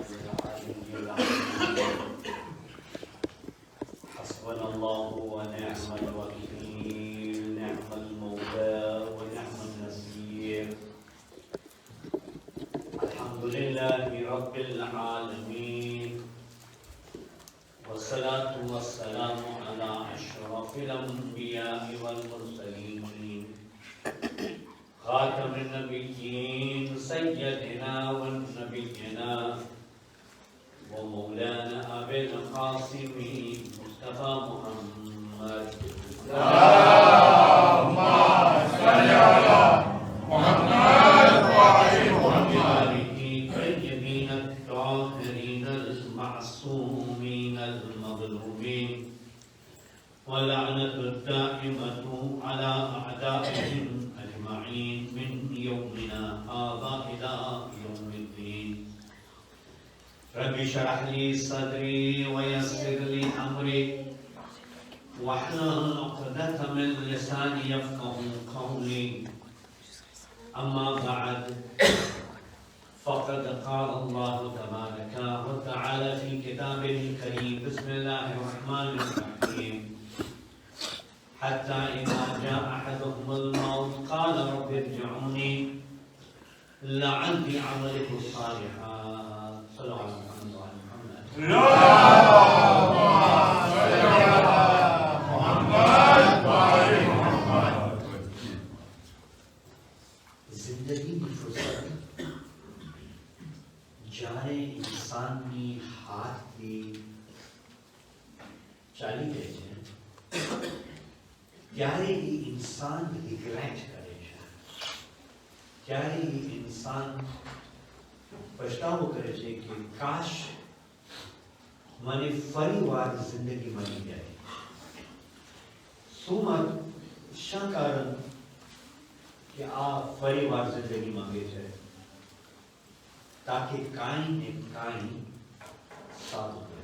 العلي العظيم حسبنا الله ونعم الوكيل نعم المولى ونعم النصير الحمد لله رب العالمين والصلاة والسلام على أشرف الأنبياء والمرسلين خاتم النبيين سيدنا ونبينا ومولانا أبي القاسم مصطفى محمد اللهم صل على محمد وعلى آله الطيبين الطاهرين المعصومين المظلومين ولعنة الدائمة على أعدائهم أجمعين من يومنا هذا إلى يوم الدين رب اشرح لي صدري ويسر لي أمري واحلل عقدة من لساني يفقه قولي أما بعد فقد قال الله تبارك وتعالى في كتابه الكريم بسم الله الرحمن الرحيم حتى إذا جاء أحدهم الموت قال رب ارجعوني لعلي أعمل صالحا صلى الله عليه وسلم जिंदगी की फुर्सत जाने इंसान की हाथ की चाली गई है ત્યારે એ ઇન્સાન રિગ્રેટ કરે છે ત્યારે એ ઇન્સાન પછતાવો કરે છે કે કાશ મને ફરીવાર જિંદગી મળી જાય શા કારણ કે આ ફરીવાર જિંદગી માંગે છે તાકે કાંઈ ને કાંઈ સારું કરે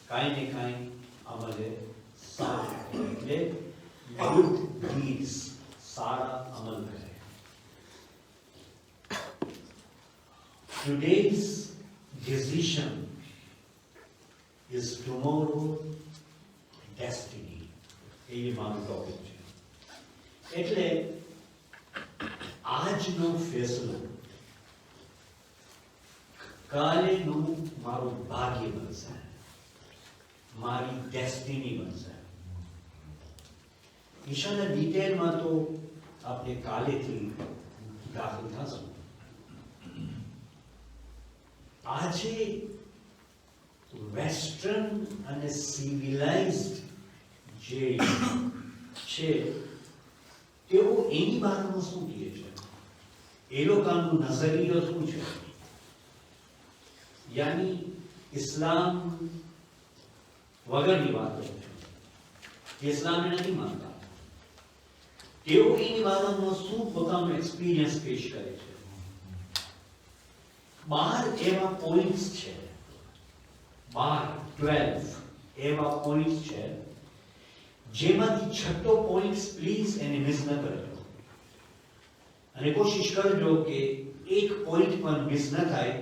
કાંઈ ને કાંઈ અમલે સારું એટલે good deeds सारा अमल करे today's decision is tomorrow's destiny ये मारू टॉपिक છે એટલે આજનો ફેસલો કાલેનું મારું ભાગ્ય બનશે મારી ડેસ્ટિની બનશે ઈશાના ડિટેલમાં તો આપણે કાલેથી દાખલ થશું આજે વેસ્ટર્ન અને સિવિલાઇઝડ જે છે તેઓ એની બારામાં શું કહે છે એ લોકોનો નઝરિયો શું છે યાની ઇસ્લામ વગરની વાતો છે ઇસ્લામને નથી માનતા તેઓ એની બાબતમાં શું પોતાનો એક્સપિરિયન્સ પેશ કરે છે 12 એવા પોઈન્ટ્સ છે 12 એવા પોઈન્ટ્સ છે જેમાંથી છઠ્ઠો પોઈન્ટ પ્લીઝ એને મિસ ન કરજો અને કોશિશ કરજો કે એક પોઈન્ટ પણ મિસ ન થાય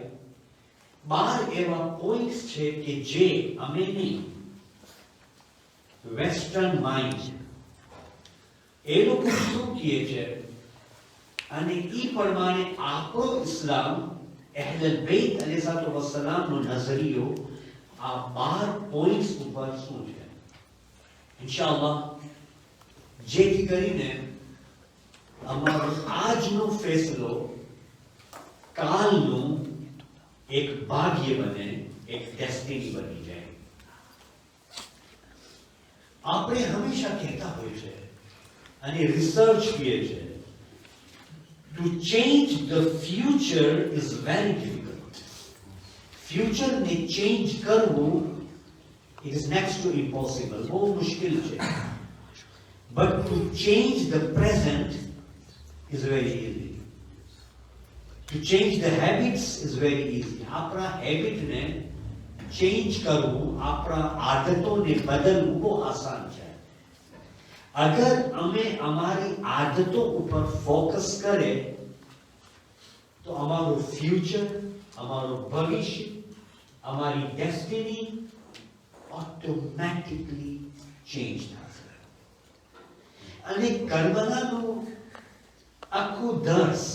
12 એવા પોઈન્ટ્સ છે કે જે અમે નહીં વેસ્ટર્ન માઇન્ડ એ લોકો શું કહે છે અને એ પ્રમાણે આપણો ઇસ્લામ અહેલ બેત અલૈહિસ્સલાતુ વસ્સલામનો નઝરિયો આ 12 પોઈન્ટ્સ ઉપર શું છે ઇન્શાઅલ્લાહ જેથી કરીને અમારો આજનો ફેસલો કાલનું એક ભાગ્ય બને એક ડેસ્ટિની બની જાય આપણે હંમેશા કહેતા હોય છે અને રિસર્ચ કહે છે to change the future is very difficult future ને change કરવું it is next to impossible બહુ મુશ્કેલ છે but to change the present is very easy to change the habits is very easy આપણા હેબિટ ને change કરવું આપણા આદતોને બદલવું બહુ આસાન છે अगर हमें हमारी आदतों ऊपर फोकस करे તો અમારું ફ્યુચર, અમારું ભવિષ્ય, અમારી ડેસ્ટિની ઓટોમેટિકલી ચેન્જ થશે. અને કર્બલાનું આખું દર્શ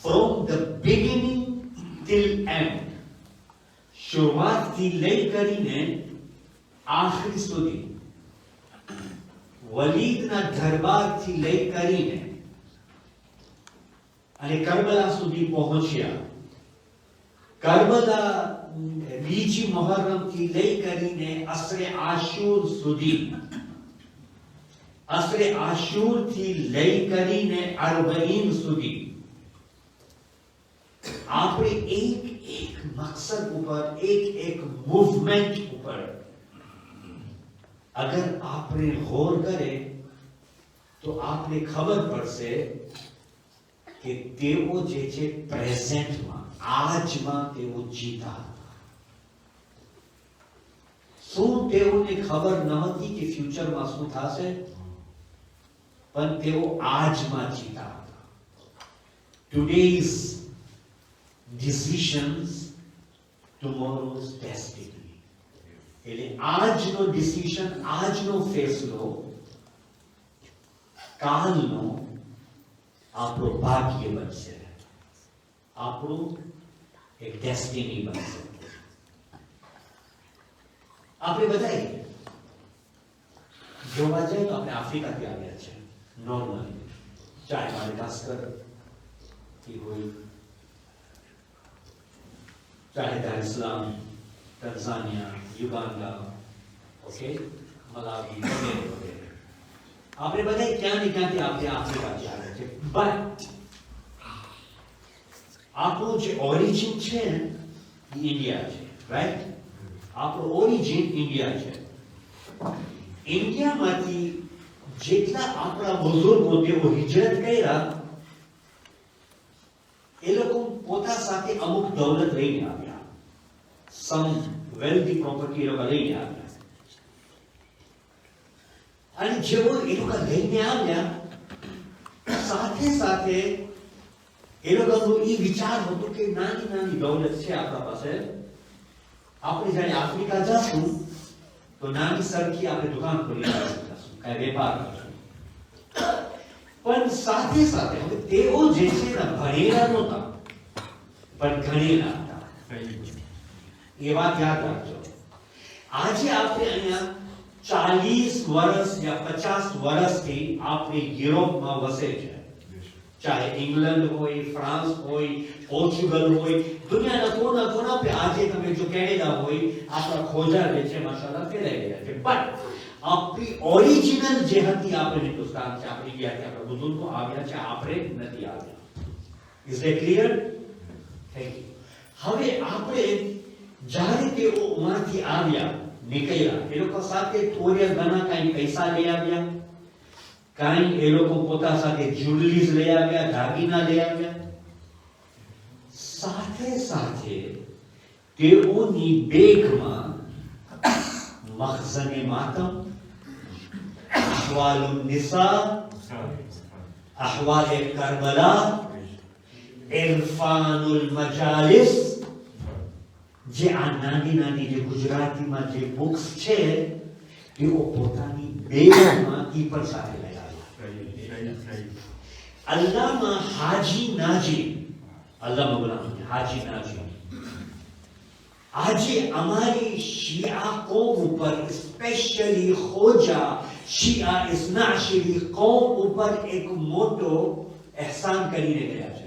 from the beginning till end, શરૂઆતથી લઈ કરીને આખરી સુધી, વલીદના દરબારથી લઈ કરીને અને કરબલા સુધી પહોંચ્યા. કરબલા બીજી મુહર્રમથી લઈ કરીને અસરે આશુર સુધી, અસરે આશુરથી લઈ કરીને અરબઈન સુધી આપણે એક એક મકસદ ઉપર, એક એક મૂવમેન્ટ ઉપર અગર આપણે ગૌર કરે તો આપણે ખબર પડશે કે તેઓ જે છે પ્રેઝન્ટમાં, આજમાં તેઓ જીતા હતા. શું તેઓને ખબર નહોતી કે ફ્યુચરમાં શું થશે? પણ તેઓ આજમાં જીતા હતા. Today's decisions, tomorrow's destiny. એટલે આજનો ડિસિઝન, આજનો ફેસલો કાલનો આપણો ભાગ્ય બનશે, આપણું એક ડેસ્ટિની બનશે. આપણે બધાએ જોવા જઈએ તો આપણે આફ્રિકાથી આવ્યા છે નોર્મલી, ચાહે માડાગાસ્કર થી હોય, ચાહે દાર ઇસ્લામ, તંઝાનિયા, યુગાન્ડા, ઓકે, મલાવી વગેરે વગેરે. આપણે બધા ક્યાં ને ક્યાંથી આપણે આફ્રિકાથી આવ્યા છે. બટ આપણું જે ઓરિજિન છે એ ઇન્ડિયા છે, રાઈટ? આપણું ઓરિજિન ઇન્ડિયા છે. ઇન્ડિયામાંથી જેટલા આપણા બુઝુર્ગો તેઓ હિજરત કર્યા, એ લોકો પોતા સાથે અમુક દૌલત લઈને આવ્યા, સમ વેલ્ધી પ્રોપર્ટી એ લોકો લઈને આવ્યા. અને જેવો એ લોકો લઈને આવ્યા, સાથે સાથે એ લોકોનું એ વિચાર હતો કે નાની નાની દૌલત છે આપણા પાસે, આપણે જ્યારે આફ્રિકા જશું તો નાની સરખી આપણે દુકાન ખોલી જશું, કઈ વેપાર કરશું. પણ સાથે સાથે હવે તેઓ જે છે ને ભણેલા નહોતા પણ ગણેલા હતા. એ વાત યાદ રાખજો. આજે આપણે અહીંયા 40 વર્ષ યા 50 વર્ષથી આપણે યુરોપમાં વસે છે, ચાહે ઇંગ્લેન્ડ હોય, ફ્રાન્સ હોય, પોર્ચુગલ હોય, દુનિયાના કોના કોના पे આજે તમે જો કેનેડા હોય, આપણા ખોજા જે છે માશાઅલ્લાહ ફેલાઈ ગયા છે. પણ આપણી ઓરિજિનલ જે હતી આપણે હિન્દુસ્તાન છે, આપણે ઇન્ડિયા છે, આપણા બુઝુર્ગો આવ્યા છે, આપણે નથી આવ્યા. Is that clear? Thank you. હવે આપણે જ્યારે તેઓ ઉમાંથી આવ્યા, નીકળ્યા, એ લોકો સાથે થોડા ઘણા કઈ પૈસા લઈ આવ્યા, કાંઈ એ લોકો પોતા સાથે જ્વેલરીઝ લઈ આવ્યા, દાગીના લઈ આવ્યા. સાથે સાથે તેઓની બેગમાં મખઝને માતમ, અહવાલુન નિસા, અહવાલ કરબલા, ઇરફાનુલ મજાલિસ, જે આ નાની નાની જે ગુજરાતીમાં જે બુક્સ છે તેઓ પોતાની બેગમાં ઈ પણ સાથે લઈ આવ્યા. અલ્લામા હાજી નાજી, અલ્લામા ગુલામ હાજી નાજી આજે અમારી શિયા કોમ ઉપર, સ્પેશિયલી ખોજા શિયા ઇસ્નાશરી કોમ ઉપર એક મોટો એહસાન કરીને ગયા છે.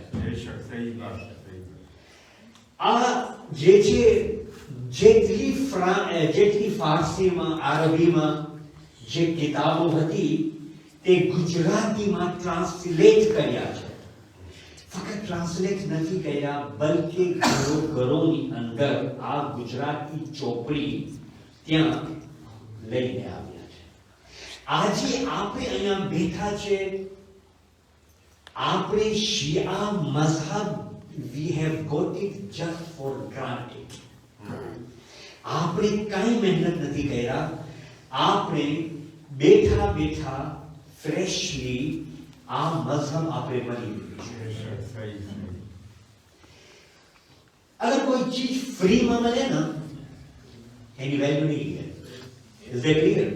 આ જે છે જેટલી ફારસીમાં, અરબીમાં જે કિતાબો હતી તે ગુજરાતીમાં ટ્રાન્સલેટ કર્યા છે. ફક્ત ટ્રાન્સલેટ નથી કર્યા, બલકે ઘરોની અંદર આ ગુજરાતી ચોપડી ત્યાં લઈને આવ્યા છે. આજે આપણે અહીંયા બેઠા છે, આપણે શિયા મઝહબ we have got it just for granted. આપણે કઈ મહેનત નથી કર્યા, આપણે બેઠા બેઠા ફ્રેશલી આ મઝહબ આપણે બની લીધું છે. अगर कोई चीज फ्री में मिले ना एनी वैल्यू नहीं है इज दैट क्लियर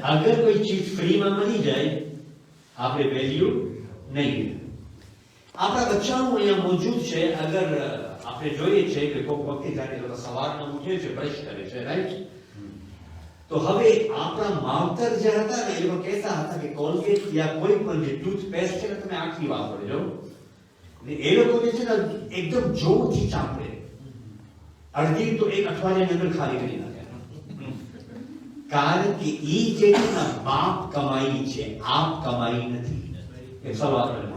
अगर कोई चीज फ्री में मिली जाए आपने वैल्यू नहीं है આપણા બચ્ચાઓ અહીંયા મौजूद છે અગર આપણે જોઈએ છે કે કોઈક વખતે જ્યારે એ લોકો સવારમાં ઉઠે છે બ્રશ કરે છે રાઈટ તો હવે આપણા માવતર જે હતા ને એ લોકો કહેતા હતા કે કોલગેટ या કોઈ પણ જે ટૂથપેસ્ટ છે ને તમે આખી વાપરજો ને એ લોકોને છે ને એકદમ જોરથી ચાપડે અડધી તો એક અઠવાડિયાની અંદર ખાલી કરી નાખે કારણ કે ઈ જે છે ને બાપ કમાઈ છે આપ કમાઈ નથી એક સવાલ કરે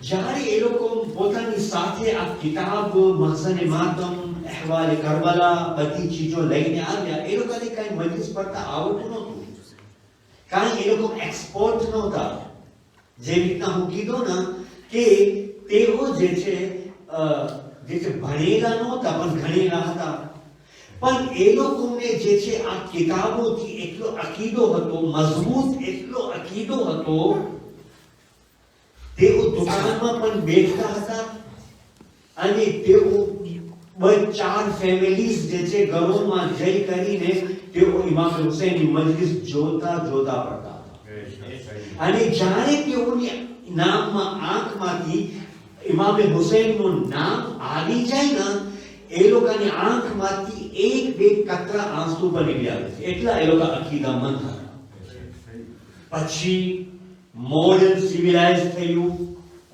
જ્યારે એ લોકો પોતાની સાથે આ કિતાબ મહસને માતમ અહેવાલ કરબલા બધી ચીજો લઈને આવ્યા એ લોકોને કઈ મજલિસ પડતા આવડતું નહોતું કારણ એ લોકો એક્સપર્ટ નહોતા જે રીતના હું કીધું ના કે તેઓ જે છે ભણેલા નહોતા પણ ગણેલા હતા પણ એ લોકોને જે છે આ કિતાબોથી એટલો અકીદો હતો મજબૂત એટલો અકીદો હતો તેઓ દુકાનમાં પણ બેઠતા હતા અને તેઓ ચાર ફેમિલીઝ જે છે ઘરોમાં જઈ કરીને તેઓ ઇમામ હુસૈનની મજલિસ જોતા જોતા પડતા હતા અને જાણે તેઓની નામમાં આંખમાંથી ઇમામ હુસૈનનું નામ આવી જાય ના એ લોકોની આંખમાંથી એક બે કતરા આંસુ પર નીકળી આવે છે એટલા એ લોકો અકીદામંદ હતા પછી મોડર્ન સિવિલાઇઝ થયું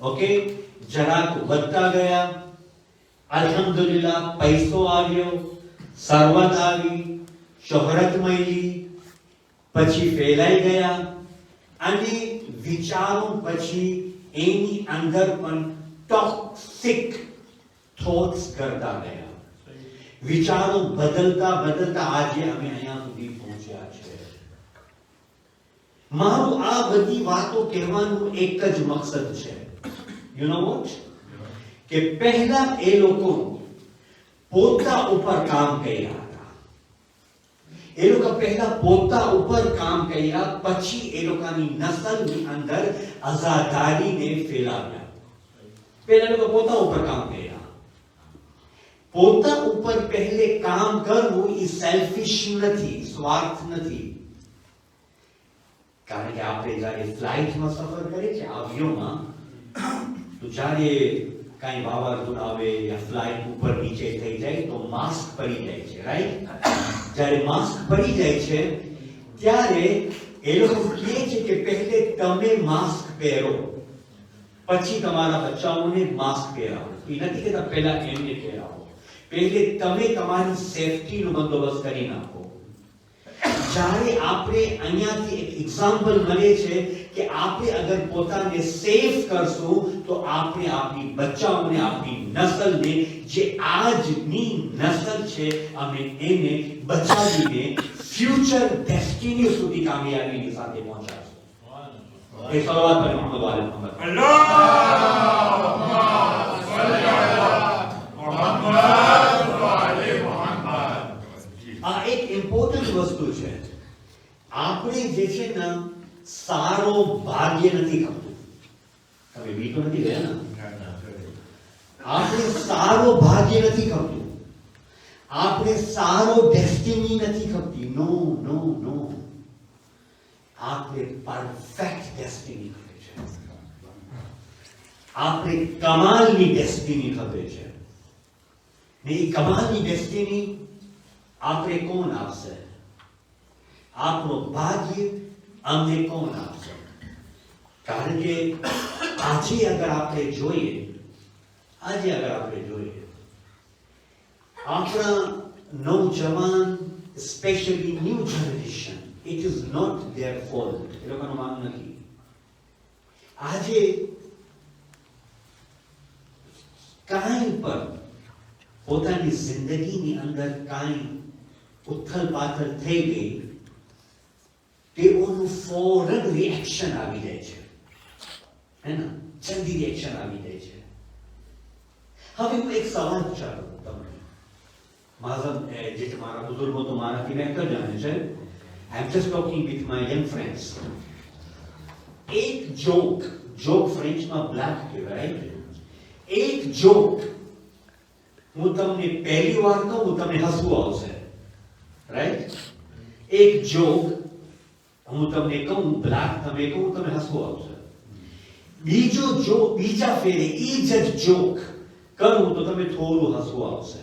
ઓકે જરાક વધતા ગયા અલ્હમ્દુલિલ્લાહ પૈસો આવ્યો સરવત આવી શોહરત મળી પછી ફેલાઈ ગયા અને વિચારો પછી એની અંદર પણ ટોક્સિક થોટ્સ કરતા ગયા વિચારો બદલતા બદલતા આજે અમે અહીંયા સુધી પહોંચ્યા છે મારું આ બધી વાતો કહેવાનું એક જ મકસદ છે યુ નો વોટ કે પહેલા એ લોકો પોતા ઉપર કામ કર્યા હતા એ લોકો પહેલા પોતા ઉપર કામ કર્યા પછી એ લોકોની નસલની અંદર આઝાદારીને ફેલાવ્યા પહેલા લોકો પોતા ઉપર કામ કર્યા પોતા ઉપર પહેલે કામ કરવું એ સેલ્ફિશ નથી સ્વાર્થ નથી કારણ કે આપણે જ્યારે ફ્લાઇટમાં સફર કરીએ છીએ આવ્યોમાં તો જ્યારે કાંઈ વાવાઝોડું આવે યા ફ્લાઇટ ઉપર નીચે થઈ જાય તો માસ્ક પડી જાય છે રાઈટ જ્યારે માસ્ક પડી જાય છે ત્યારે એ લોકો કહે છે કે પહેલે તમે માસ્ક પહેરો પછી તમારા બચ્ચાઓને માસ્ક પહેરાવો એ નથી કહેતા પહેલા એમને પહેરાવો પહેલે તમે તમારી સેફટીનો બંદોબસ્ત કરી નાખો જ્યારે આપણે અહીંયાથી એક એક્ઝામ્પલ મળે છે કે આપણે અગર પોતાને સેફ કરશું તો આપણે આપણી બચ્ચાઓને આપણી નસલને જે આજની નસલ છે અમે એને બચાવીને ફ્યુચર ડેસ્ટિની સુધી કામયાબીની સાથે પહોંચાડશું એ સલાવત પર મોહમ્મદ વાલે મોહમ્મદ અલ્લાહુમ્મા સલ્લી અલા મુહમ્મદ વાલે મુહમ્મદ આ એક ઇમ્પોર્ટન્ટ વસ્તુ છે આપણે જે છે ને સારો ભાગ્ય નથી ખપતું તમે વીટો નથી ગયા ને આપણે સારો ભાગ્ય નથી ખપતું આપણે સારો ડેસ્ટિની નથી ખપતી નો નો નો આપણે પરફેક્ટ ડેસ્ટિની ખપે છે આપણે કમાલની ડેસ્ટિની ખપે છે ને એ કમાલની ડેસ્ટિની આપણે કોણ આપશે આપણો ભાગ્ય અમને કોણ આપશે કારણ કે આજે અગર આપણે જોઈએ આપણા નૌજવાન specially new generation it is not their fault એ લોકોનું માંગ નથી આજે કાંઈ પણ પોતાની જિંદગીની અંદર કાંઈ ઉથલ પાથલ થઈ ગઈ તેઓનું ફોરન રિએક્શન આવી જાય છે હે ને જલ્દી રિએક્શન આવી જાય છે હવે હું એક સવાલ પૂછાડું તમને મારા બુઝુર્ગો તો મારાથી બહેતર જાણે છે I'm just talking with my young friends. એક જોક ફ્રેન્ચમાં બ્લાક કહેવાય. એક જોક હું તમને પહેલી વાર કહું તમને હસવું આવશે, રાઈટ? એક જોક હું તમને કહું બ્લાક, તમે કહું તમને હસવું આવશે. બીજા ફેરે એ જ જોક કરું તો તમે થોડું હસવું આવશે.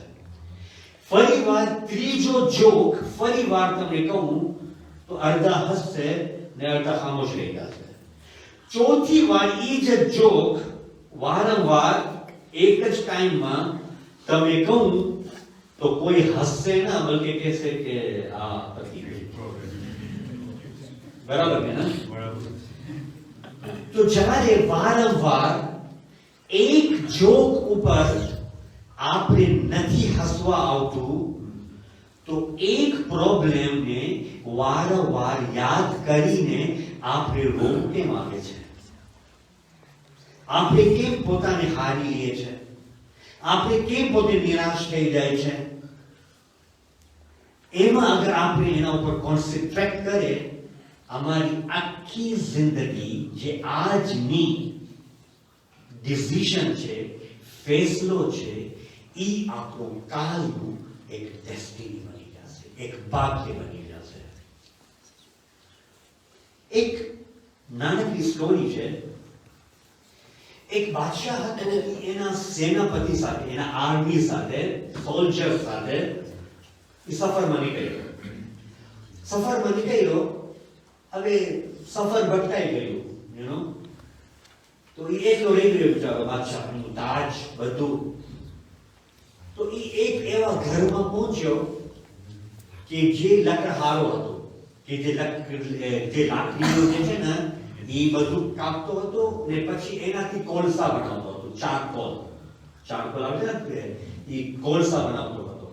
ફરી વાર ત્રીજો જોક ફરી વાર તમને કહું તો અડધા હસશે ને અડધા ખામોશ રહી જશે. ચોથી વાર એ જ જોક વારંવાર એક જ ટાઈમમાં તમે કહું તો કોઈ હસશે ના, બલકે કહેશે કે આ પતિ ગઈ. બરાબર ને? તો જ્યારે વારંવાર એક જોક ઉપર આપણે નથી હસવા આવતું તો એક પ્રોબ્લેમને વારંવાર યાદ કરીને આપણે રોગ કેમ આવે છે? આપણે કેમ પોતાને હારી લઈએ છે? આપણે કેમ પોતે નિરાશ થઈ જાય છે? એમાં અગર આપણે એના ઉપર કોન્સન્ટ્રેટ કરીએ, અમારી આખી જિંદગી જે આજની ડિસિઝન છે, ફેસલો છે, એ આપણું કાલનું એક ડેસ્ટિની બની જશે, એક ભાગ્ય બની જશે. એક નાનકડી સ્ટોરી છે. એક બાદશાહ હતો, એના સેનાપતિ સાથે, એના આર્મી સાથે, સોલ્જર સાથે સફરમાં નીકળ્યો. હવે સફર ભટકાઈ ગયું, યુ નો. તો એ એકલો રહી ગયો બિચારો બાદશાહ, એનું તાજ બધું. તો એ એક એવા ઘરમાં પહોંચ્યો કે જે લકડહારો હતો, કે જે લાકડીઓ જે છે ને એ બધું કાપતો હતો ને પછી એનાથી કોલસા બનાવતો હતો. ચારકોલ આવે છે ને, એ કોલસા બનાવતો હતો.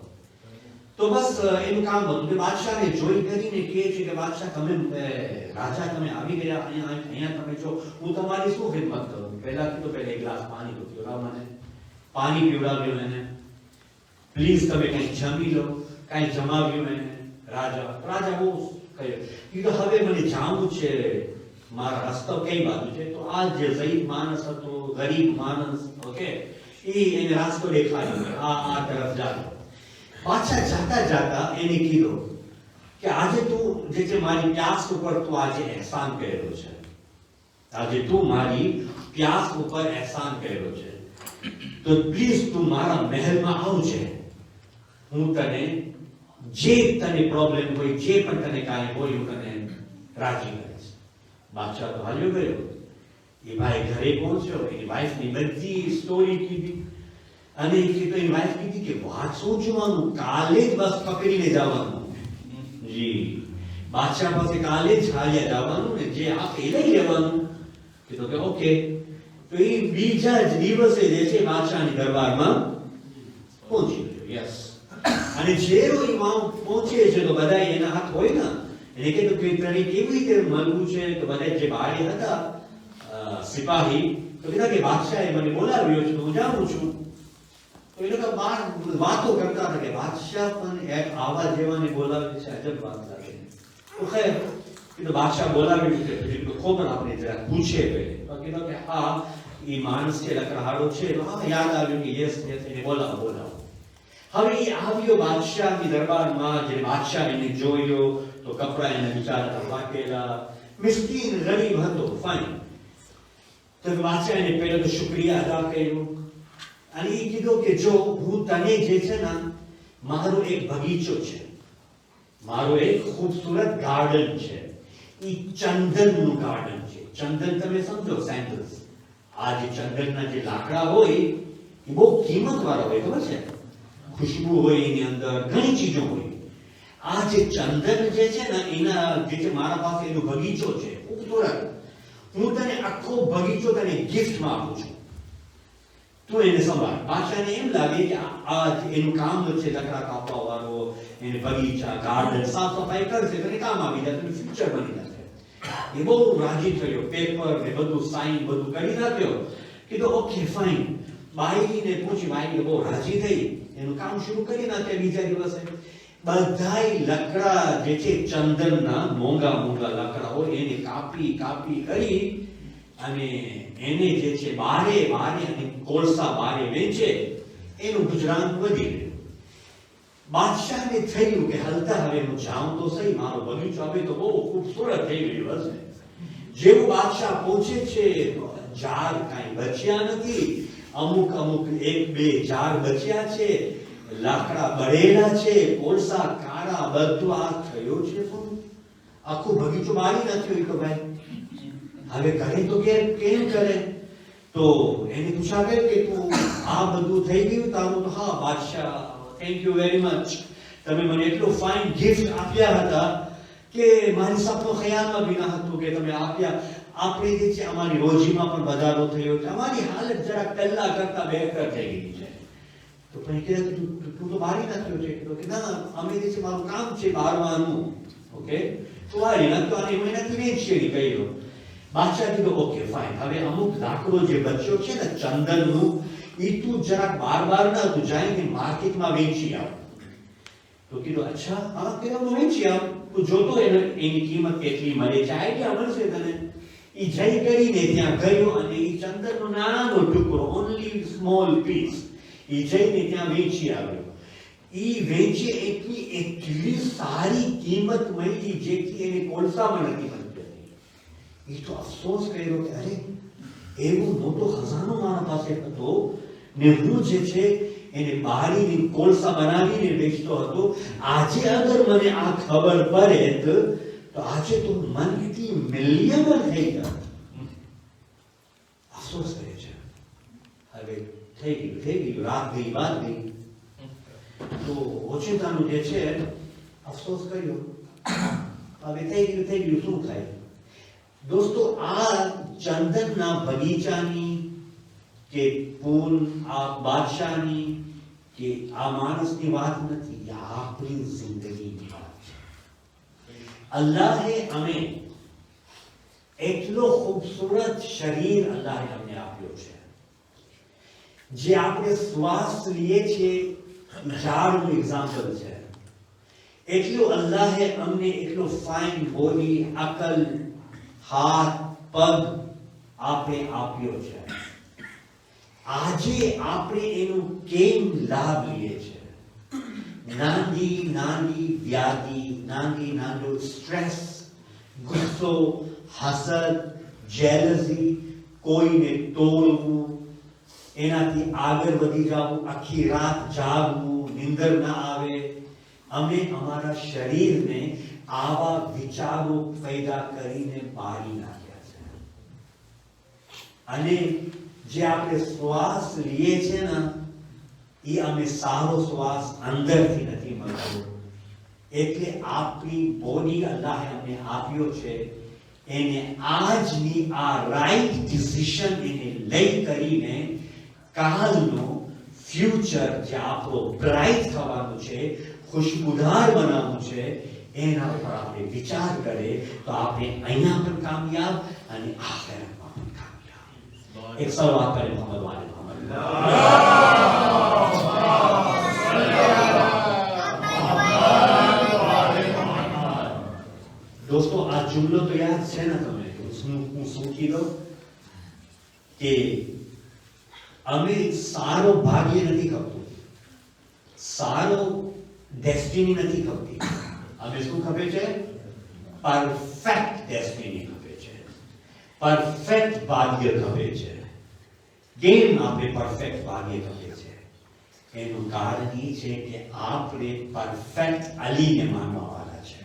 તો બસ એનું કામ હતું કે બાદશાહને જોઈ કરીને કહે છે કે બાદશાહ તમે રાજા તમે આવી ગયા અહીંયા તમે જો હું તમારી શું ખિદમત કરું? પહેલા કીધું પહેલા એક ગ્લાસ પાણી તો પીવડાવ મને. પાણી પીવડાવ્યું એને. પ્લીઝ તમે કંઈ જમી લો, કંઈ જમાવ્યું એને. રાજા બહુ કહ્યું કીધું હવે મને જાણવું છે મારા રસ્તો કઈ બાજુ છે. તો આ જે ઝઈફ માણસ હતો, ગરીબ માણસ, ઓકે, એને રસ્તો દેખાડ્યો, આ તરફ જાઓ. પાછા જાતા એને કીધું કે આજે તું જે છે મારી પ્યાસ ઉપર તું આજે અહેસાન કર્યો છે. આજે તું મારી પ્યાસ ઉપર અહેસાન કર્યો છે, તો પ્લીઝ તું મારા મહેલમાં આવજે. હું તને જે તને પ્રોબ્લેમ હોય, જે પણ તને કાંઈ હોય, હું તને રાજી કરીશ. બાદશાહ તો હાલ્યો ગયો. એ ભાઈ ઘરે પહોંચ્યો, એની વાઈફની બધી સ્ટોરી કીધી અને એની વાઈફ કીધી કે વાત શું જોવાનું, કાલે જ બસ પકડીને જવાનું. જી, બાદશાહ પાસે કાલે જ હાલ્યા જવાનું ને જે આપે લઈ લેવાનું. કીધું કે ઓકે. તો એ બીજા જ દિવસે જે છે બાદશાહની દરબારમાં પહોંચી ગયો. યસ. અને જેરો ઇમામ પહોંચે છે તો બધા એના હાથ હોય ને, એને કીધું કે તને કેવી રીતે મળવું છે? તો બધા જે બાળી હતા સિપાહી, તો કીધા કે બાદશાહે મને બોલાવ્યો છે તો હું જાઉં છું. તો એ લોકો બાર વાતો કરતા હતા કે બાદશાહ પણ એક આવા જેવાને બોલાવે છે, અજબ વાત લાગે. તો ખેર કીધું બાદશાહ બોલાવ્યું છે તો ખબર આપણે જરા પૂછે પહેલે. તો કીધું કે હા એ માણસ છે, લકડહારો છે. તો હા યાદ આવ્યું કે યસ એને બોલાવો. હવે એ આવ્યો બાદશાહની દરબારમાં. જે બાદશાહ એને જોયો તો કપડા એને બિચારા વાટેલા, મિસ્કીન ગરીબ હતો, ફાઇન. તો બાદશાહ એને પહેલા તો શુક્રિયા અદા કર્યો અને એ કીધું કે જો હું તને જે છે ને મારો એક બગીચો છે, મારો એક ખૂબસૂરત ગાર્ડન છે, એ ચંદનનું ગાર્ડન છે. ચંદન તમે સમજો, સેન્ડલ્સ. આ જે ચંદનના જે લાકડા હોય એ બહુ કિંમત વાળા હોય, ખબર છે? ખુશ્બુ હોય એની અંદર, ઘણી ચીજો હોય. આ જે ચંદન જે છે ને એના જે છે મારા પાસે એનો બગીચો છે ખૂબસૂરત. હું તને આખો બગીચો તને ગિફ્ટમાં આપું છું, તું એને સંભાળ. બાદશાહને એમ લાગે કે આ એનું કામ છે લકડા કાપવા વાળો, એને બગીચા ગાર્ડન સાફ સફાઈ કરશે તો એને કામ આવી જશે, ફ્યુચર બની જશે. એ બહુ રાજી થયો, પેપર ને બધું સાઈન બધું કરી નાખ્યો. કીધું ઓકે ફાઇન. બાઈને પૂછી, બાઈ બહુ રાજી થઈ, એનું કામ શરૂ કરી નાખ્યા બીજા દિવસે. બધાય લકડા જે છે ચંદનના મોંઘા મોંઘા લકડાઓ એને કાપી કાપી કરી અને એને જે છે બારે બારે અને કોલસા બારે વેચે, એનું ગુજરાન વધી ગયું. બાદશાહને થયું કે હલતા હવે હું જાઉં તો સહી, મારો બગીચો હવે તો બહુ ખૂબસૂરત થઈ ગયો હશે. જેવું બાદશાહ પહોંચે છે, ઝાડ કાંઈ બચ્યા નથી, અમુક અમુક એક બે ઝાડ બચ્યા છે, લાકડા બળેલા છે, કોલસા કાળા, બધું આ થયો છે. પણ આખું બગીચો બાળી નાખ્યો. તો ભાઈ હવે ઘરે તો કેમ કરે? તો એને પૂછાવે કે તું આ બધું થઈ ગયું તારું? તો હા બાદશાહ, થેન્ક યુ વેરી મચ, તમે મને એટલું ફાઇન ગિફ્ટ આપ્યા હતા કે મારી સપનો ખ્યાલમાં બી ન હતું કે તમે આપ્યા. આપણે જે છે અમારી રોજીમાં પણ વધારો થયો છે, અમારી હાલત જરાક પહેલા કરતા બહેતર થઈ ગઈ છે. તો પછી કહે તું તો બારી નાખ્યો છે? તો કે ના, અમે જે છે મારું કામ છે બારવાનું. ઓકે, તો બારી નાખ્યો અને હું એનાથી વેચી ગયો. બાદશાહ કીધું ઓકે ફાઇન, હવે અમુક લાકડો જે બચ્યો છે ને ચંદનનું, એ તું જરાક બાર ના તું જઈને માર્કેટમાં વેચી આવ. તો કીધું અચ્છા, હા કે હું વેચી આવ. તું જોતો એની કિંમત કેટલી મળે છે, આઈડિયા મળશે તને. એ જઈ કરીને ત્યાં ગયો અને એ ચંદનનો નાનો ટુકડો, ઓનલી સ્મોલ પીસ, એ જઈને ત્યાં વેચી આવ્યો. એ વેચે એટલી સારી કિંમત મળી જેથી એને કોલસામાં નથી મળતી. એ તો અફસોસ કર્યો કે અરે એવું મોટો ખજાનો મારા પાસે હતો ને હું જે છે એને બાળીને કોલસા બનાવીને વેચતો હતો. આજે અગર મને આ ખબર પડે તો આજે તો મલ્ટી મિલિયનર થઈ જાય. અફસોસ કરે છે. હવે થઈ ગયું, રાત ગઈ વાત ગઈ. તો ઓચિંતાનું જે છે અફસોસ કર્યો. હવે થઈ ગયું, શું થાય? દોસ્તો, આ ચંદનના બગીચાની કે પૂન આ બાદશાહની કે આ માણસની વાત નથી, આ આપણી જિંદગીની વાત છે. અલ્લાહે અમે એટલો ખૂબસૂરત શરીર અલ્લાહે અમને આપ્યો છે. જે આપણે શ્વાસ લઈએ છીએ, ઝાડનું એક્ઝામ્પલ છે. એટલું અલ્લાહે અમને એટલો ફાઇન બોડી, અકલ, હાથ, પગ આપણે આપ્યો છે. આજે આપણે એનું કેમ લાભ લઈએ છીએ? નાની નાની વ્યાધિ, નાનો સ્ટ્રેસ, ગુસ્સો, હસદ, જેલસી, કોઈને તોડવું, એનાથી આગળ વધી જવું, આખી રાત જાગવું, નીંદર ના આવે. અમે અમારા શરીરને આવા વિચારો પેદા કરીને બાળી નાખ્યા છે. અને જે આપણે શ્વાસ લઈએ છીએ ને, એ અમે સારો શ્વાસ અંદરથી નથી મળતો. એટલે આપણી બોડી અલ્લાહે અમને આપ્યો છે, એને આજની આ રાઈટ ડિસિઝન એને લઈ કરીને કાલનો ફ્યુચર જે આપણો બ્રાઇટ થવાનું છે, ખુશબુદાર બનાવવું છે, એના ઉપર આપણે વિચાર કરીએ તો આપણે અહીંયા પણ કામયાબ અને આખિરતમાં પણ કામયાબ. એક સવાલ કરે મોહમ્મદ વાલે મોહમ્મદ. દોસ્તો, આ જુમલો તો યાદ છે ને તમે? હું શું કીધું કે અમે સારો ભાગ્ય નથી ખપતું, સારો ડેસ્ટિની નથી ખપતી. અમે શું ખપે છે? પરફેક્ટ ડેસ્ટિની ખપે છે, પરફેક્ટ ભાગ્ય ખપે છે. કેમ આપણે પરફેક્ટ ભાગ્ય ખપે છે? એનું કારણ એ છે કે આપણે પરફેક્ટ અલીને માનવાવાળા છે.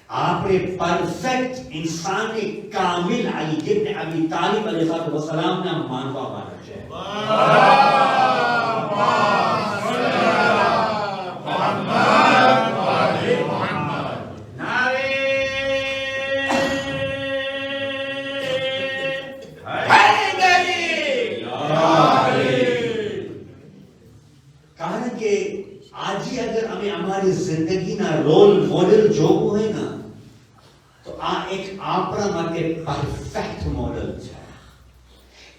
આપણે પરફેક્ટ ઇન્સાને કામિલ અલી ઇબ્ન અબી તાલિબ અલૈહિસ્સલામને માનવાવાળા છે. કારણ કે આજે અગર અમે અમારી જિંદગીના રોલ મોડેલ જોવું હોય ને, તો આ એક આપણા માટે પરફેક્ટ મોડેલ છે.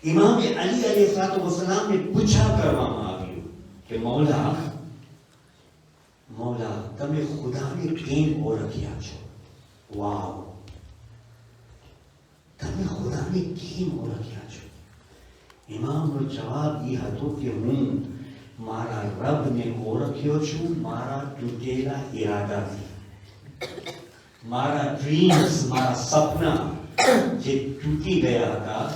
ઇમામ અલી અલૈહિસ્સલામને પૂછા કરવામાં આવ્યું કે મૌલા, મૌલા તમે ખુદાને કેમ ઓળખ્યા છો? વાવ, તમે ખુદાને કેમ ઓળખ્યા છો? ઇમામનો જવાબ એ હતો કે હું મારા રબને ઓળખ્યો છું મારા તૂટેલા ઈરાદાથી. મારા ડ્રીમ્સ, મારા સપના જે તૂટી ગયા હતા,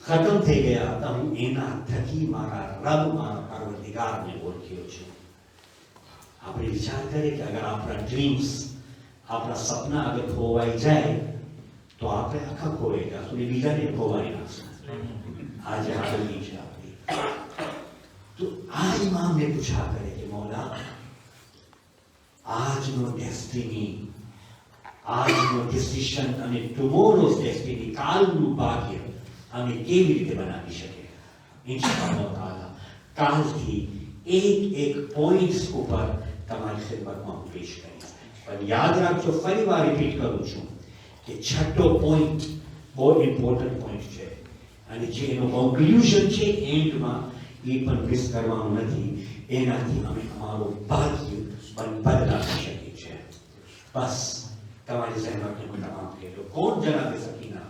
ખતમ થઈ ગયા હતા, હું એના થકી મારા રબ, મારા પરવરદિગારને ઓળખ્યો છું. આપણે વિચાર કરીએ કે અગર આપણા ડ્રીમ્સ, આપણા સપના અગર ખોવાઈ જાય તો આપણે આખા ખોવાઈ જશું, બીજાને ખોવાઈ નાખશું. આજે હાલની છે આપણી. તો આ ઇમામને પૂછા કરે કે મૌલા, આજનો ડેસ્ટિની, આજનો ડિસિઝન અને ટુમોરોઝ ડેસ્ટિની, કાલનું ભાગ્ય અમે કેવી રીતે બનાવી શકીએ? ઇન્શાઅલ્લાહ તાઆલા કાલથી એક પોઈન્ટ્સ ઉપર તમારી ખિદમતમાં હું પેશ કરીશ. પણ યાદ રાખજો, ફરી વાર રિપીટ કરું છું કે છઠ્ઠો પોઈન્ટ બહુ ઇમ્પોર્ટન્ટ પોઈન્ટ છે અને જે એનો કન્ક્લુઝન છે એન્ડમાં, એ પણ મિસ કરવાનું નથી. એનાથી અમે અમારું ભાગ્ય બદલાવી શકીએ છીએ. બસ તમારી સહેમતને હું તમામ કહેતો. કોણ જનાબે સકીના?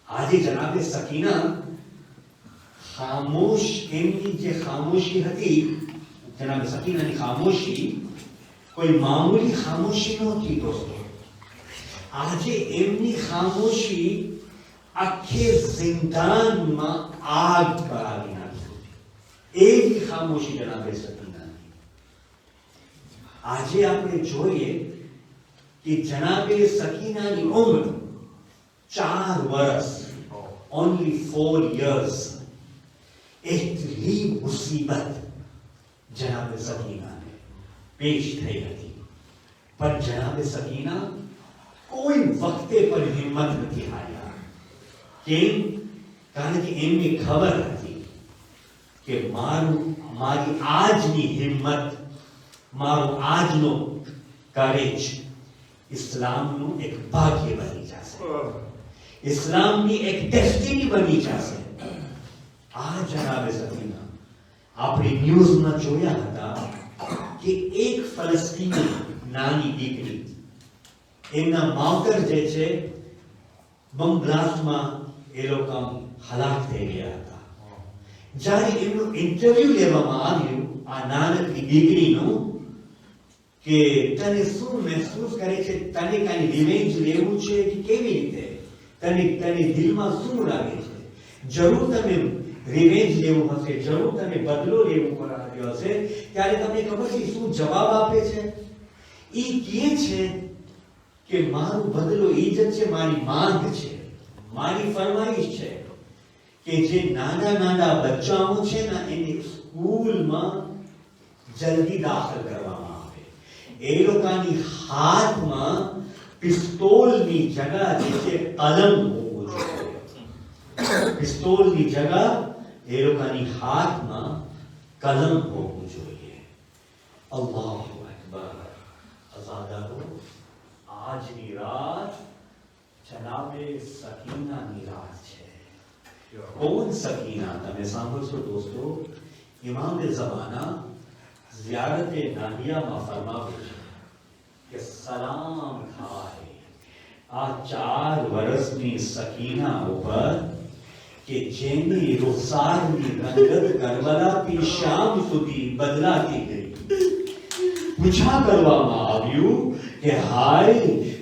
આજે જનાબે સકીના ખામોશ, એમની જે ખામોશી હતી, જનાબે સકીનાની ખામોશી કોઈ મામૂલી ખામોશી નહોતી દોસ્તો. આજે એમની ખામોશી આખે જિંદાનમાં આગ કરાવી નાખી. એવી ખામોશી જનાબે સકીનાની. આજે આપણે જોઈએ કે જનાબે સકીનાની ઉંમર 4 વર્ષ, only 4 years. એટલી મુસીબત જનાબે સકીનાને પેશ થઈ હતી, પણ જનાબે સકીના કોઈ વખતે પણ હિંમત નથી હાર્યા. કેમ? કારણ કે એમને ખબર હતી કે મારી આજની હિંમત, મારો આજનો કરેજ ઇસ્લામનું એક ભાગ્ય બની જશે, ઇસ્લામની એક ડેસ્ટિની બની જશે. આ જનાબે સકીના આપણે ન્યૂઝમાં જોયા હતા કે એક ફલસ્તીની નાની દીકરી, એમના માવતર જે છે બોમ્બ બ્લાસ્ટમાં એ લોકો હલાક થઈ ગયા હતા. જ્યારે એમનું ઇન્ટરવ્યુ લેવામાં આવ્યું આ નાનકડી દીકરીનું કે તને શું મહેસૂસ કરે છે, તને કાંઈ રિવેન્જ લેવું છે કે કેવી રીતે, તને દિલમાં શું લાગે છે? જરૂર તમે રિવેન્જ લેવું હશે, જરૂર તમે બદલો લેવું પડ્યો હશે. ત્યારે તમને ખબર છે શું જવાબ આપે છે? એ કહે છે કે મારું બદલો એ જ છે, મારી માંગ છે, મારી ફરમાઈશ છે કે જે નાના બચ્ચાઓ છે ને એને સ્કૂલમાં જલ્દી દાખલ કરવામાં આવે. એ લોકોની હાથમાં પિસ્તોલની જગા જે છે કલમ હોવું જોઈએ. પિસ્તોલની જગા એ લોકોની હાથમાં કલમ હોવું જોઈએ. અલ્લાહુ અકબર. અઝાદારો, આજની રાત જનાબે સકીનાની રાત છે. કોણ સકીના? તમે સાંભળશો દોસ્તો, ઇમામ ઝમાના ઝિયારતે નાહિયામાં ફરમાવે છે કે સલામ થાય આ 4 વર્ષની સકીના ઉપર કે જેની રૂખસારની રંગત કરબલાથી શામ સુધી બદલાતી ગઈ. પૂછા કરવામાં આવ્યું કે હાય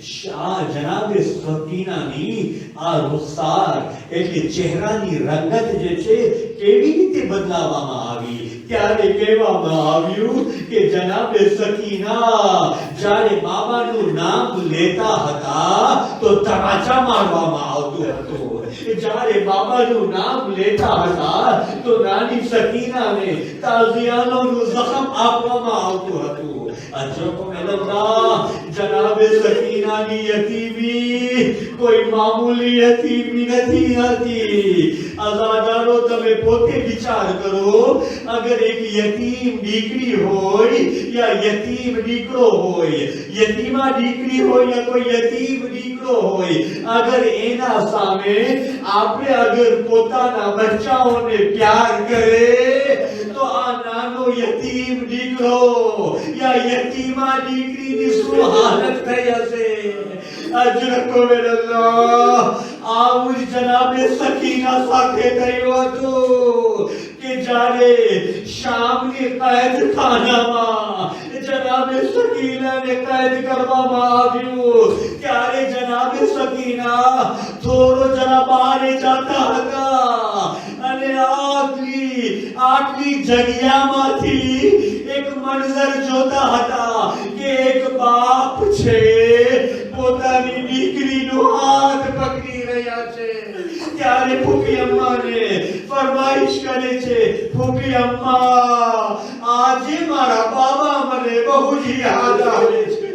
શાહ જનાબે સકીનાની આ રૂખસાર એટલે ચહેરાની રંગત જે છે કેવી રીતે બદલાવામાં આવી? ત્યારે કહેવામાં આવ્યું કે જનાબે સકીના જ્યારે બાબાનું નામ લેતા હતા તો તમાચા મારવામાં આવતું હતું. જ્યારે બાબાનું નામ લેતા હતા તો નાની સકીનાને તાઝિયાનું જખમ આપવામાં આવતું હતું. જનાબે સકીનાની યતીમી કોઈ મામૂલી યતીમી નથી હતી. અઝાદારો, તમે પોતે વિચાર કરો, અગર એક યતીમ દીકરી હોય યા યતીમ દીકરો હોય, યતીમા દીકરી હોય યા કોઈ યતીમ દીકરો હોય, અગર એના સામે આપણે અગર પોતાના બચ્ચાઓને પ્યાર કરે તો આ નાનો યતીમ દીકરો યા યતીમા દીકરીની શું હાલત થઈ હશે. અજરકો અલ્લાહ, આવું જનાબે સકીના સાથે થયું હતું કે જ્યારે શામની કૈદખાનામાં જનાબે સકીનાને કેદ કરવામાં આવ્યું ત્યારે જનાબે સકીના થોડો જરા બહાર જતા હતા અને આટલી જગ્યામાંથી એક મંઝર જોતા હતા કે એક બાપ છે પોતાની દીકરીનો હાથ પકડી રહ્યા છે. ત્યારે ફૂફી અમ્માને ફરમાઈશ કરે છે, ફૂફી અમ્મા, આજે મારા બાબા મને બહુ જ યાદ આવે છે.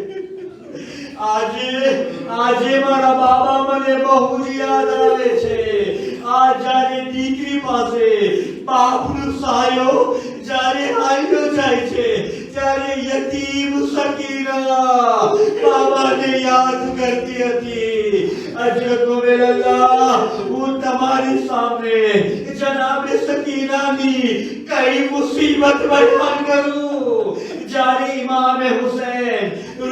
આજે મારા બાબા મને બહુ જ યાદ આવે છે. આ જ્યારે દીકરી પાસે બાપનું સાયો જ્યારે હાલ્યો જાય છે ત્યારે યતીમ સકીના બાબાને યાદ કરતી હતી. અજરકો અલ્લાહ, હું તમારી સામે જનાબે સકીનાની કઈ મુસીબત બયાન કરું. જ્યારે ઇમામ હુસૈન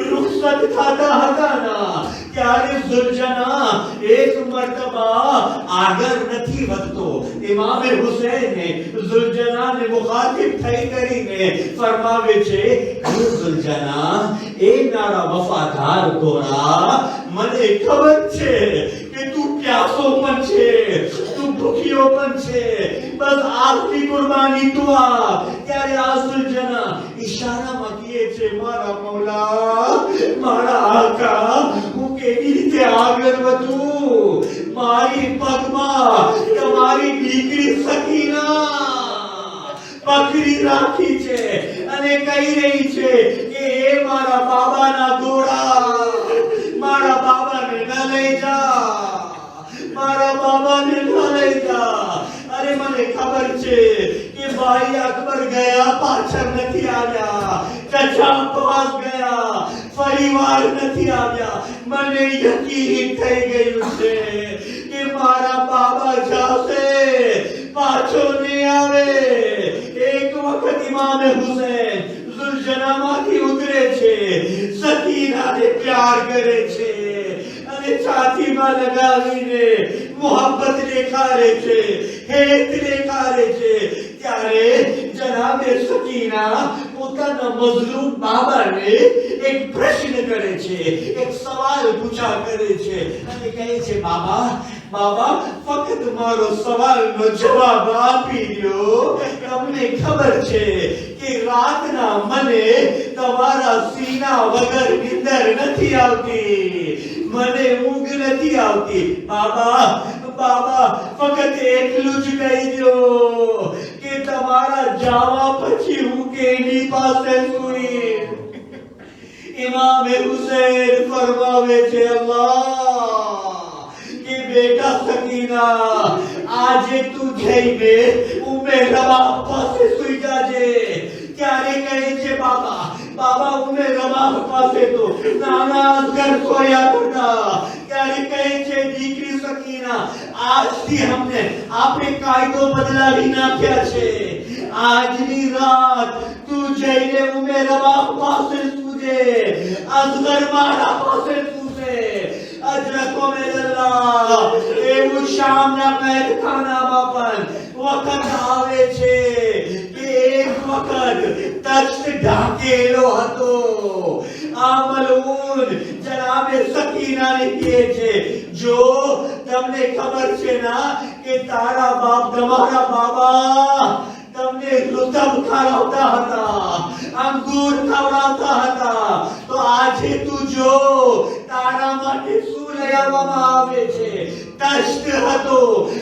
રૂખસત થતા હતા ના ત્યારે ઝુલજના એક મર્તબા આગળ નથી વધતો. ઇમામ હુસૈને ઝુલજનાને મુખાતિબ થઈ કરીને ફરમાવે છે, હે ઝુલજના, એ મારા વફાદાર ઘોડા, મને ખબર છે કે તું પ્યાસો પણ છે, તું ભૂખ્યો પણ છે, બસ આખરી કુરબાની તું આપ. ત્યારે આ ઝુલજના ઈશારામાં કહે છે, મારા મૌલા, મારા આકા, હું કેવી રીતે આગળ વધું? મારી પગમાં તમારી દીકરી સકીના પકડી રાખી છે અને કહી રહી છે કે એ મારા બાબાના ઘોડા, મારા બાબાને ન લઈ જા, મારા બાબાને ન લઈ જા. અરે મને ખબર છે કે ભાઈ અકબર ગયા પાછળ નથી આવ્યા, ચચા પાસ ગયા ફરીવાર નથી આવ્યા. મને યકીન થઈ ગયું છે કે મારા બાબા જાશે, પાછો નહીં આવે. એક વખત ઇમામ હુસૈન ઝુલજનામાંથી ઉતરે છે, સકીનાને પ્યાર કરે છે અને છાતીમાં લગાવીને મોહબ્બત દેખાડે છે, હેત દેખાડે છે. ત્યારે જનાબે સકીના પોતાના મઝલૂમ બાબાને એક પ્રશ્ન કરે છે, એક સવાલ પૂછા કરે છે અને કહે છે, બાબા, ફક્ત મારો સવાલનો જવાબ આપી દો. તમને ખબર છે કે રાતના મને તમારા સીના વગર નીંદર નથી આવતી, મને ઊંઘ નથી આવતી. બાબા, ફક્ત એટલું જ કહી દો કે તમારા જાવા પછી હું કેની પાસે સૂઈ. ઇમામ હુસૈન ફરમાવે છે, અલ્લાહ, કે બેટા સકીના, આજે તું જઈને ઉમે રબાબ પાસે સૂઈ જાજે. ત્યારે કહે છે, બાબા ઉમે રબાબ પાસે તો નાના અસગર સોયા કરતા. ત્યારે કહે છે, દીકરી સકીના, આજથી આપણે કાયદો બદલાવી નાખ્યા છે. આજની રાત તું જઈને ઉમે રબાબ પાસે સૂજે, અસગર મારા પાસે સૂજે. અજરકો અલ્લાહ, એવું શામના કૈદખાનામાં પણ વખત આવે છે કે એક વખત તખ્ત ઢાંકેલો હતો. આ મલઉન જનાબે સકીનાને કહે છે, જો તમને ખબર છે ના કે તમારા બાબા તમને રુતબ ખવડાવતા હતા, અંગૂર ખવડાવતા હતા, તો આજે તું જો તારા માટે શું લઈ આવવામાં આવે છે. તખ્ત હતો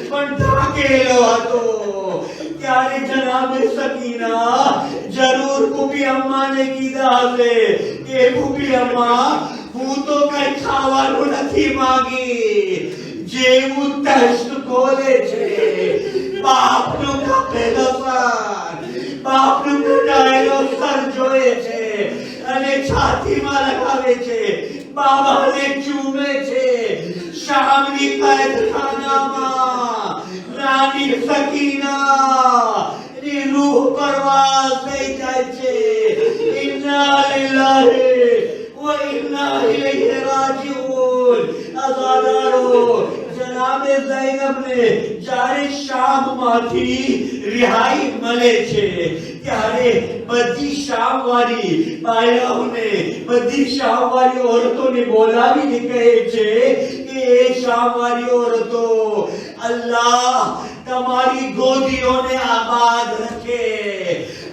પણ ઢાંકેલો હતો. ત્યારે જનાબે સકીના જરૂર ફૂફી અમ્માને કીધા હશે કે ફૂફી અમ્મા, હું તો કઈ ખાવાનું નથી માંગી. જેવું તખ્ત ખોલે છે, બાપનું કપેલો સર, બાપનું કટાયેલો સર જોયે છે અને છાતીમાં લગાવે છે, બાબાને ચૂમે છે. શામની કૈદખાનામાં રાની સકીના ની રૂહ પરવાસ व इन्ना इलैहि राजिऊन। अज़ादारो जनाबे ज़ैनब ने જ્યારે શામમાંથી રિહાઈ મળે છે ત્યારે બધી શામવાળી બાયાઓને બધી શામવાળી औरतोને બોલાવીને કહે છે કે એ શામવાળી औरतो અલ્લાહ તમારી ગોદીઓને આબાદ રખે,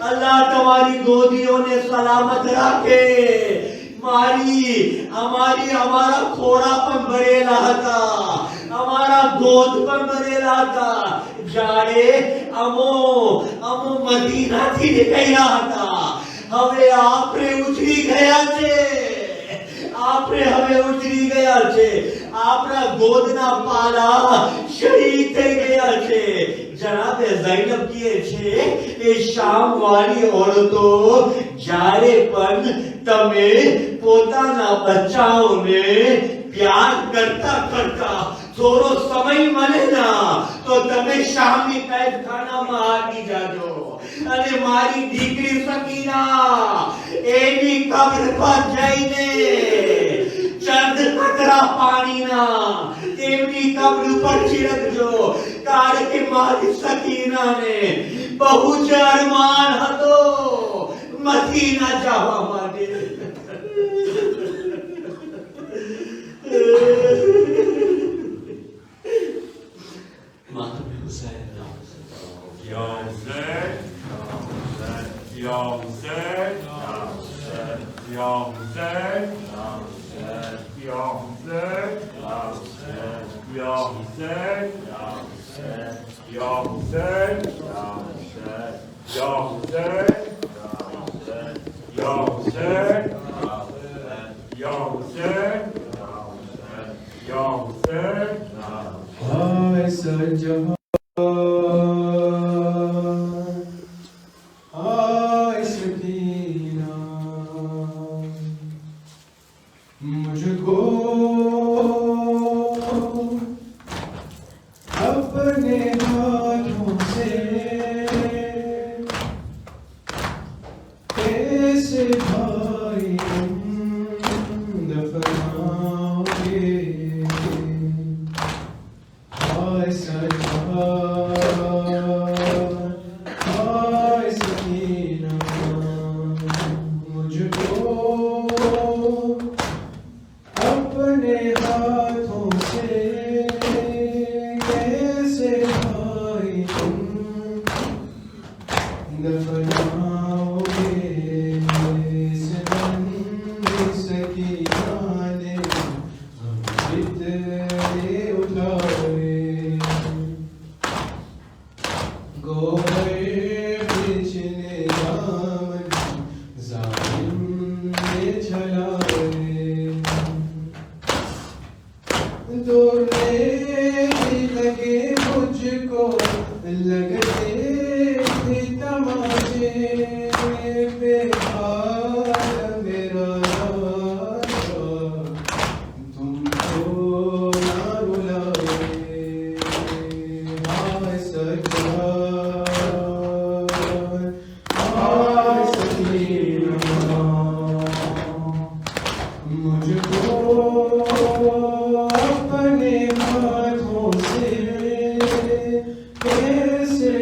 અલ્લાહ તમારી ગોદીઓને સલામત રાખે। અમારા ખોરા પણ ભરેલા હતા, અમારા ગોદ પણ ભરેલા હતા જ્યારે અમો મદીનાથી નીકળ્યા હતા। હવે આપણે ઉજળી ગયા છે, આપણે હવે ઉજળી ગયા છે, આપણા ગોદના પાલા શહીદ થઈ ગયા છે। જનાબે ઝૈનબ કહે છે એ શામવાળી औरतो જ્યારે પણ તમે પોતાના બચ્ચાઓને પ્યાર કરતા કરતા થોડો સમય મળે ના તો તમે શામની કૈદખાનામાં આવી જાજો અને મારી દીકરી સકીના એની કબ્ર પર જઈને ચંદ કતરા પાણીના તેમની કબ્ર પર છિડકજો, કારણ કે મારી સકીનાને બહુ જ અરમાન હતો મદીના જવા માટે। मुझको अपने हाथों से कैसे भाई दफनाओगे, हाय सजा हाय सकीना, मुझको अपने हाथों से कैसे भाई तुम दफनाओगे, इस बंदी सकीना ने हम कितने उठाए, गोबर बिछने दामन जालिम ने चलाए, दौड़ने भी लगे मुझको लगते थे तमाचे, बेहाल मेरा राजा तुमको ना रुलाए, हाय सज्जाद हाय सकीना, मुझको अपने हाथों से कैसे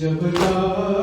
जब तक